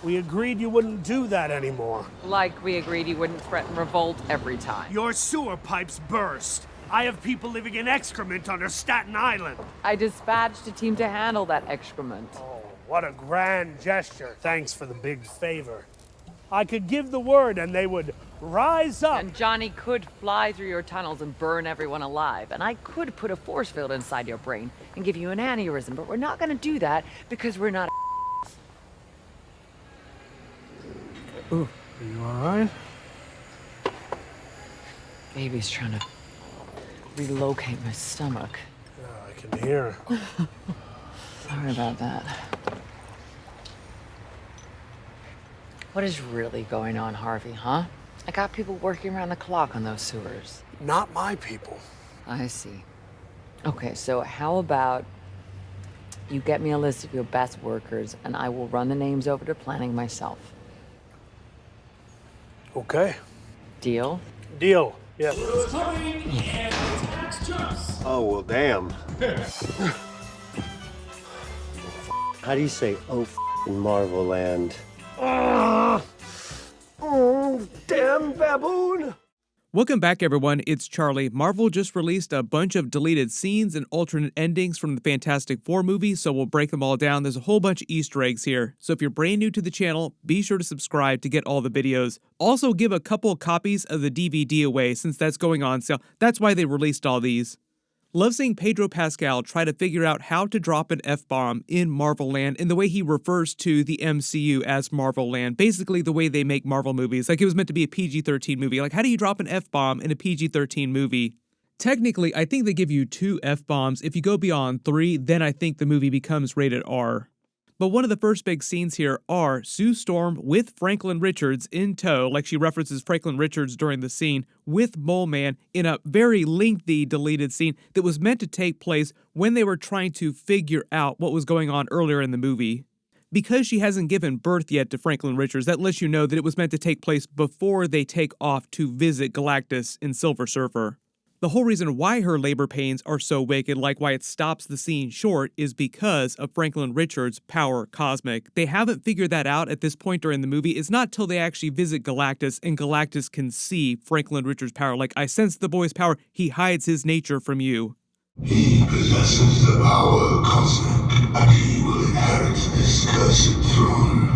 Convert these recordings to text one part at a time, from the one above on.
We agreed you wouldn't do that anymore. Like we agreed you wouldn't threaten revolt every time. Your sewer pipes burst. I have people living in excrement under Staten Island. I dispatched a team to handle that excrement. Oh, what a grand gesture. Thanks for the big favor. I could give the word and they would rise up. And Johnny could fly through your tunnels and burn everyone alive. And I could put a force field inside your brain and give you an aneurysm, but we're not gonna do that because we're not. Ooh. Are you alright? Baby's trying to relocate my stomach. Yeah, I can hear. Sorry about that. What is really going on, Harvey, huh? I got people working around the clock on those sewers. Not my people. I see. Okay, so how about you get me a list of your best workers and I will run the names over to planning myself. Okay. Deal? Deal. Yeah. Oh, well, damn. How do you say, oh, f***ing Marvel Land? Oh, damn baboon! Welcome back, everyone. It's Charlie. Marvel just released a bunch of deleted scenes and alternate endings from the Fantastic Four movie, so we'll break them all down. There's a whole bunch of Easter eggs here. So if you're brand new to the channel, be sure to subscribe to get all the videos. Also, give a couple copies of the DVD away since that's going on sale. That's why they released all these. Love seeing Pedro Pascal try to figure out how to drop an F-bomb in Marvel Land in the way he refers to the MCU as Marvel Land. Basically the way they make Marvel movies. Like it was meant to be a PG-13 movie. Like how do you drop an F-bomb in a PG-13 movie? Technically, I think they give you 2 F-bombs. If you go beyond 3, then I think the movie becomes rated R. But one of the first big scenes here are Sue Storm with Franklin Richards in tow, like she references Franklin Richards during the scene, with Mole Man in a very lengthy deleted scene that was meant to take place when they were trying to figure out what was going on earlier in the movie. Because she hasn't given birth yet to Franklin Richards, that lets you know that it was meant to take place before they take off to visit Galactus in Silver Surfer. The whole reason why her labor pains are so wicked, like why it stops the scene short, is because of Franklin Richards' power cosmic. They haven't figured that out at this point during the movie. It's not till they actually visit Galactus and Galactus can see Franklin Richards' power. Like, I sense the boy's power. He hides his nature from you. He possesses the power cosmic, and he will inherit this cursed throne.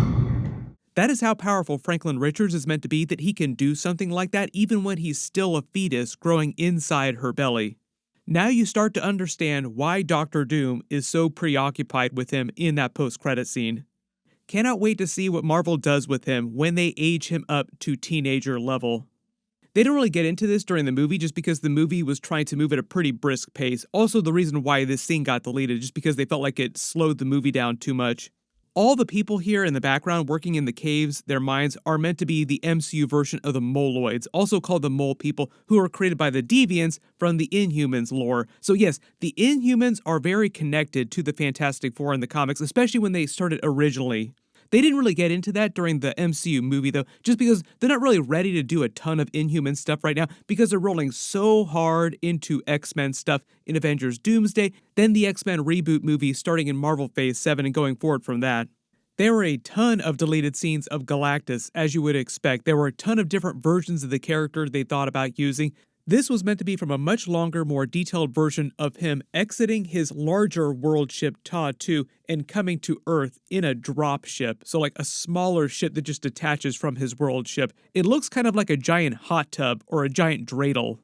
That is how powerful Franklin Richards is meant to be, that he can do something like that even when he's still a fetus growing inside her belly. Now you start to understand why Doctor Doom is so preoccupied with him in that post-credit scene. Cannot wait to see what Marvel does with him when they age him up to teenager level. They don't really get into this during the movie just because the movie was trying to move at a pretty brisk pace. Also the reason why this scene got deleted, just because they felt like it slowed the movie down too much. All the people here in the background working in the caves, their minds are meant to be the MCU version of the Moloids, also called the Mole People, who are created by the Deviants from the Inhumans lore. So yes, the Inhumans are very connected to the Fantastic Four in the comics, especially when they started originally. They didn't really get into that during the MCU movie though, just because they're not really ready to do a ton of Inhuman stuff right now because they're rolling so hard into X-Men stuff in Avengers Doomsday, then the X-Men reboot movie starting in Marvel Phase 7 and going forward from that. There were a ton of deleted scenes of Galactus, as you would expect. There were a ton of different versions of the character they thought about using. This was meant to be from a much longer, more detailed version of him exiting his larger world ship Ta-2 and coming to Earth in a drop ship. So like a smaller ship that just detaches from his world ship. It looks kind of like a giant hot tub or a giant dreidel.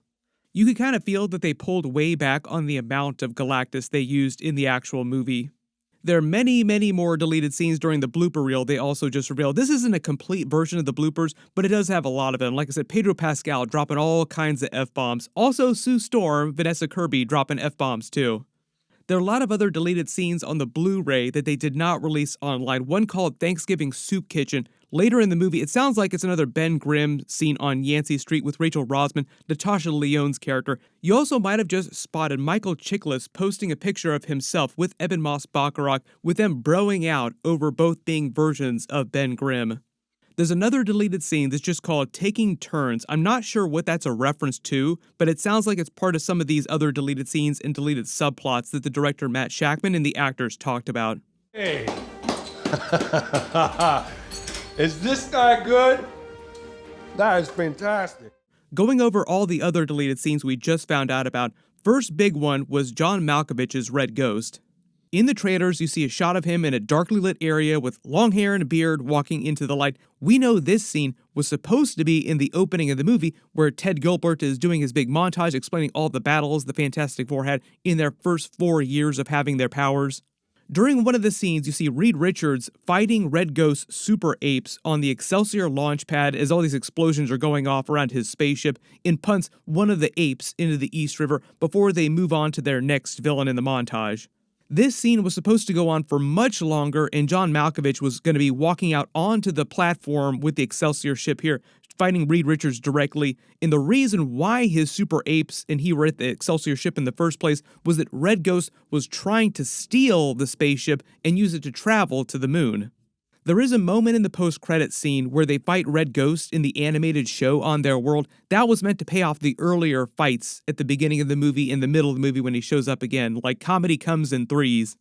You could kind of feel that they pulled way back on the amount of Galactus they used in the actual movie. There are many, many more deleted scenes during the blooper reel they also just revealed. This isn't a complete version of the bloopers, but it does have a lot of them. Like I said, Pedro Pascal dropping all kinds of F-bombs. Also, Sue Storm, Vanessa Kirby dropping F-bombs too. There are a lot of other deleted scenes on the Blu-ray that they did not release online. One called Thanksgiving Soup Kitchen. Later in the movie, it sounds like it's another Ben Grimm scene on Yancey Street with Rachel Rosman, Natasha Lyonne's character. You also might have just spotted Michael Chiklis posting a picture of himself with Eben Moss-Bacharach, with them broing out over both being versions of Ben Grimm. There's another deleted scene that's just called Taking Turns. I'm not sure what that's a reference to, but it sounds like it's part of some of these other deleted scenes and deleted subplots that the director Matt Shakman and the actors talked about. Hey. Is this guy good? That is fantastic. Going over all the other deleted scenes we just found out about, first big one was John Malkovich's Red Ghost. In the trailers, you see a shot of him in a darkly lit area with long hair and a beard walking into the light. We know this scene was supposed to be in the opening of the movie, where Ted Gilbert is doing his big montage explaining all the battles the Fantastic Four had in their first 4 years of having their powers. During one of the scenes, you see Reed Richards fighting Red Ghost's super apes on the Excelsior launch pad as all these explosions are going off around his spaceship, and punts one of the apes into the East River before they move on to their next villain in the montage. This scene was supposed to go on for much longer, and John Malkovich was going to be walking out onto the platform with the Excelsior ship here, fighting Reed Richards directly. And the reason why his super apes and he were at the Excelsior ship in the first place was that Red Ghost was trying to steal the spaceship and use it to travel to the moon. There is a moment in the post-credits scene where they fight Red Ghost in the animated show on their world. That was meant to pay off the earlier fights at the beginning of the movie and the middle of the movie when he shows up again, like comedy comes in threes.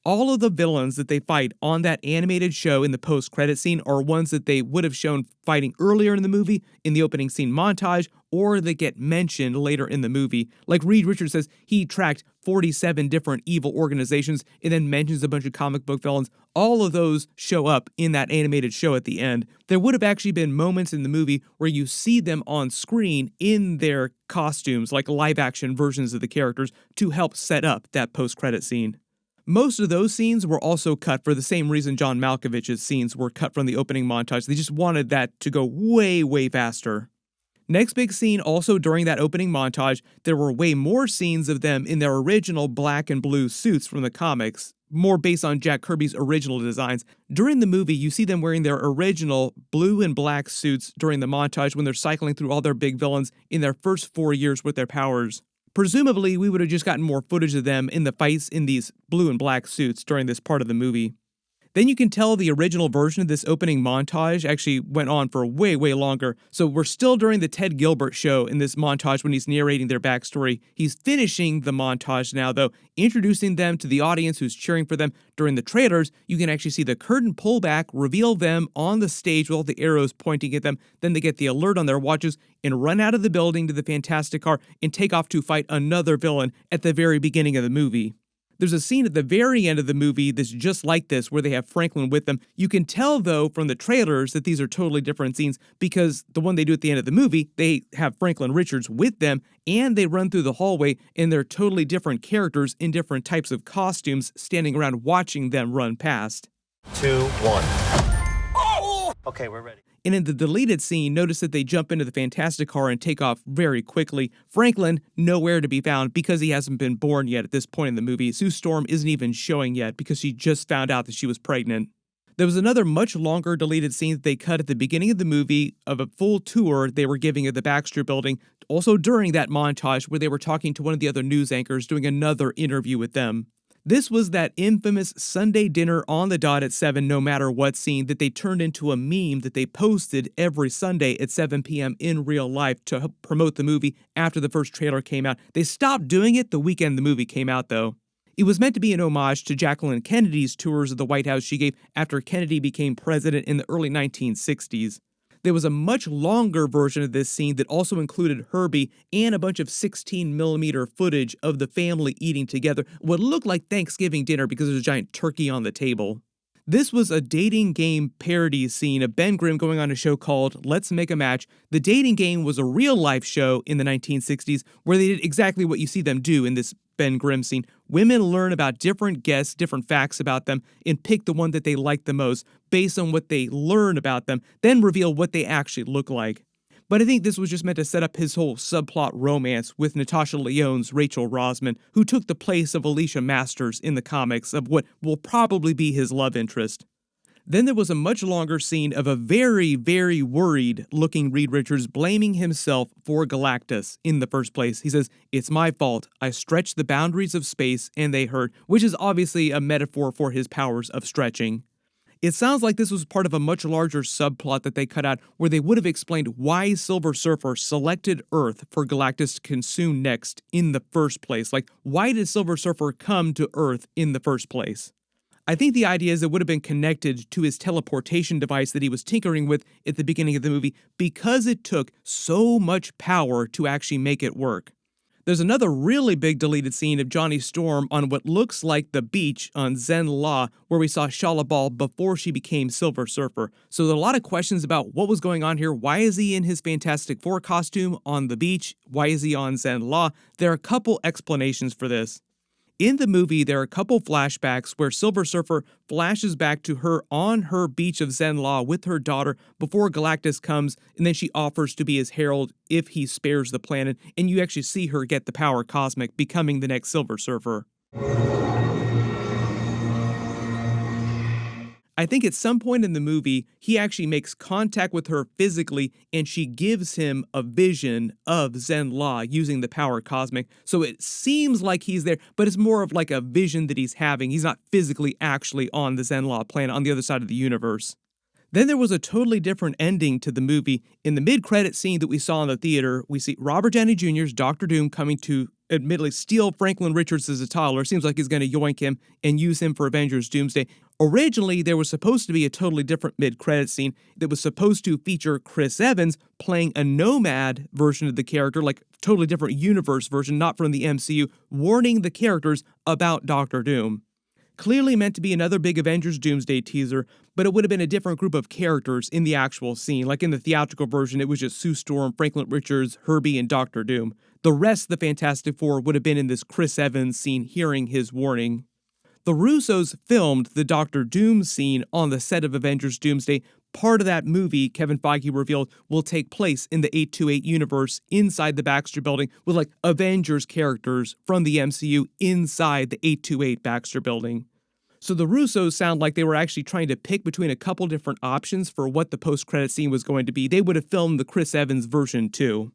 All of the villains that they fight on that animated show in the post-credit scene are ones that they would have shown fighting earlier in the movie, in the opening scene montage, or that get mentioned later in the movie. Like Reed Richards says, he tracked 47 different evil organizations and then mentions a bunch of comic book villains. All of those show up in that animated show at the end. There would have actually been moments in the movie where you see them on screen in their costumes, like live-action versions of the characters, to help set up that post-credit scene. Most of those scenes were also cut for the same reason John Malkovich's scenes were cut from the opening montage. They just wanted that to go way, way faster. Next big scene, also during that opening montage, there were way more scenes of them in their original black and blue suits from the comics, more based on Jack Kirby's original designs. During the movie, you see them wearing their original blue and black suits during the montage when they're cycling through all their big villains in their first 4 years with their powers. Presumably, we would have just gotten more footage of them in the fights in these blue and black suits during this part of the movie. Then you can tell the original version of this opening montage actually went on for way, way longer. So we're still during the Ted Gilbert show in this montage when he's narrating their backstory. He's finishing the montage now, though, introducing them to the audience who's cheering for them. During the trailers, you can actually see the curtain pull back, reveal them on the stage with all the arrows pointing at them. Then they get the alert on their watches and run out of the building to the Fantastic Car and take off to fight another villain at the very beginning of the movie. There's a scene at the very end of the movie that's just like this, where they have Franklin with them. You can tell, though, from the trailers that these are totally different scenes, because the one they do at the end of the movie, they have Franklin Richards with them, and they run through the hallway, and they're totally different characters in different types of costumes standing around watching them run past. 2, 1. Okay, we're ready. And in the deleted scene, notice that they jump into the Fantastic Car and take off very quickly. Franklin, nowhere to be found because he hasn't been born yet at this point in the movie. Sue Storm isn't even showing yet because she just found out that she was pregnant. There was another much longer deleted scene that they cut at the beginning of the movie of a full tour they were giving at the Baxter Building, also during that montage where they were talking to one of the other news anchors doing another interview with them. This was that infamous Sunday dinner on the dot at 7 no matter what scene that they turned into a meme that they posted every Sunday at 7 p.m. in real life to help promote the movie after the first trailer came out. They stopped doing it the weekend the movie came out, though. It was meant to be an homage to Jacqueline Kennedy's tours of the White House she gave after Kennedy became president in the early 1960s. There was a much longer version of this scene that also included Herbie and a bunch of 16mm footage of the family eating together, what looked like Thanksgiving dinner because there's a giant turkey on the table. This was a dating game parody scene of Ben Grimm going on a show called Let's Make a Match. The dating game was a real-life show in the 1960s where they did exactly what you see them do in this Ben Grimm scene. Women learn about different guests, different facts about them, and pick the one that they like the most based on what they learn about them, then reveal what they actually look like. But I think this was just meant to set up his whole subplot romance with Natasha Lyonne's Rachel Rosman, who took the place of Alicia Masters in the comics of what will probably be his love interest. Then there was a much longer scene of a very, very worried-looking Reed Richards blaming himself for Galactus in the first place. He says, "It's my fault. I stretched the boundaries of space and they hurt," which is obviously a metaphor for his powers of stretching. It sounds like this was part of a much larger subplot that they cut out where they would have explained why Silver Surfer selected Earth for Galactus to consume next in the first place. Like, why did Silver Surfer come to Earth in the first place? I think the idea is it would have been connected to his teleportation device that he was tinkering with at the beginning of the movie because it took so much power to actually make it work. There's another really big deleted scene of Johnny Storm on what looks like the beach on Zen La, where we saw Shala Bal before she became Silver Surfer. So there are a lot of questions about what was going on here. Why is he in his Fantastic Four costume on the beach? Why is he on Zen La? There are a couple explanations for this. In the movie, there are a couple flashbacks where Silver Surfer flashes back to her on her beach of Zen La with her daughter before Galactus comes, and then she offers to be his herald if he spares the planet, and you actually see her get the power cosmic, becoming the next Silver Surfer. I think at some point in the movie, he actually makes contact with her physically, and she gives him a vision of Zen La using the power cosmic. So it seems like he's there, but it's more of like a vision that he's having. He's not physically actually on the Zen La planet on the other side of the universe. Then there was a totally different ending to the movie. In the mid-credit scene that we saw in the theater, we see Robert Downey Jr.'s Dr. Doom coming to admittedly steal Franklin Richards as a toddler. Seems like he's going to yoink him and use him for Avengers Doomsday. Originally, there was supposed to be a totally different mid-credit scene that was supposed to feature Chris Evans playing a Nomad version of the character, like totally different universe version, not from the MCU, warning the characters about Dr. Doom. Clearly meant to be another big Avengers Doomsday teaser, but it would have been a different group of characters in the actual scene. Like in the theatrical version, it was just Sue Storm, Franklin Richards, Herbie, and Dr. Doom. The rest of the Fantastic Four would have been in this Chris Evans scene hearing his warning. The Russos filmed the Dr. Doom scene on the set of Avengers Doomsday. Part of that movie, Kevin Feige revealed, will take place in the 828 universe inside the Baxter Building with like Avengers characters from the MCU inside the 828 Baxter Building. So the Russos sound like they were actually trying to pick between a couple different options for what the post-credit scene was going to be. They would have filmed the Chris Evans version too.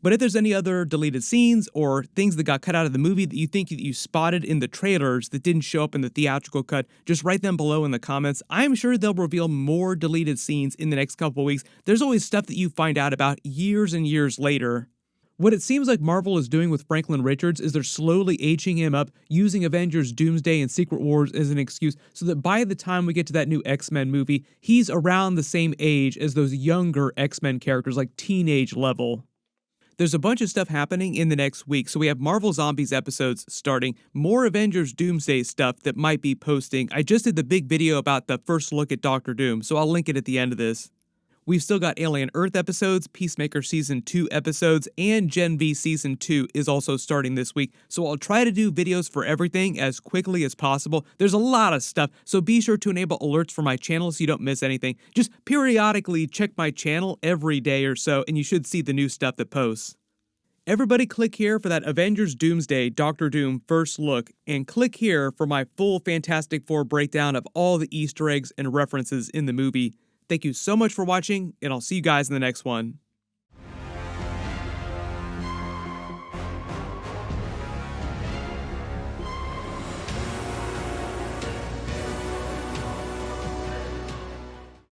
But if there's any other deleted scenes or things that got cut out of the movie that you think that you spotted in the trailers that didn't show up in the theatrical cut, just write them below in the comments. I'm sure they'll reveal more deleted scenes in the next couple of weeks. There's always stuff that you find out about years and years later. What it seems like Marvel is doing with Franklin Richards is they're slowly aging him up, using Avengers Doomsday and Secret Wars as an excuse so that by the time we get to that new X-Men movie, he's around the same age as those younger X-Men characters, like teenage level. There's a bunch of stuff happening in the next week, so we have Marvel Zombies episodes starting, more Avengers Doomsday stuff that might be posting. I just did the big video about the first look at Dr. Doom, so I'll link it at the end of this. We've still got Alien Earth episodes, Peacemaker Season 2 episodes, and Gen V Season 2 is also starting this week, so I'll try to do videos for everything as quickly as possible. There's a lot of stuff, so be sure to enable alerts for my channel so you don't miss anything. Just periodically check my channel every day or so, and you should see the new stuff that posts. Everybody click here for that Avengers Doomsday Dr. Doom first look, and click here for my full Fantastic Four breakdown of all the Easter eggs and references in the movie. Thank you so much for watching, and I'll see you guys in the next one.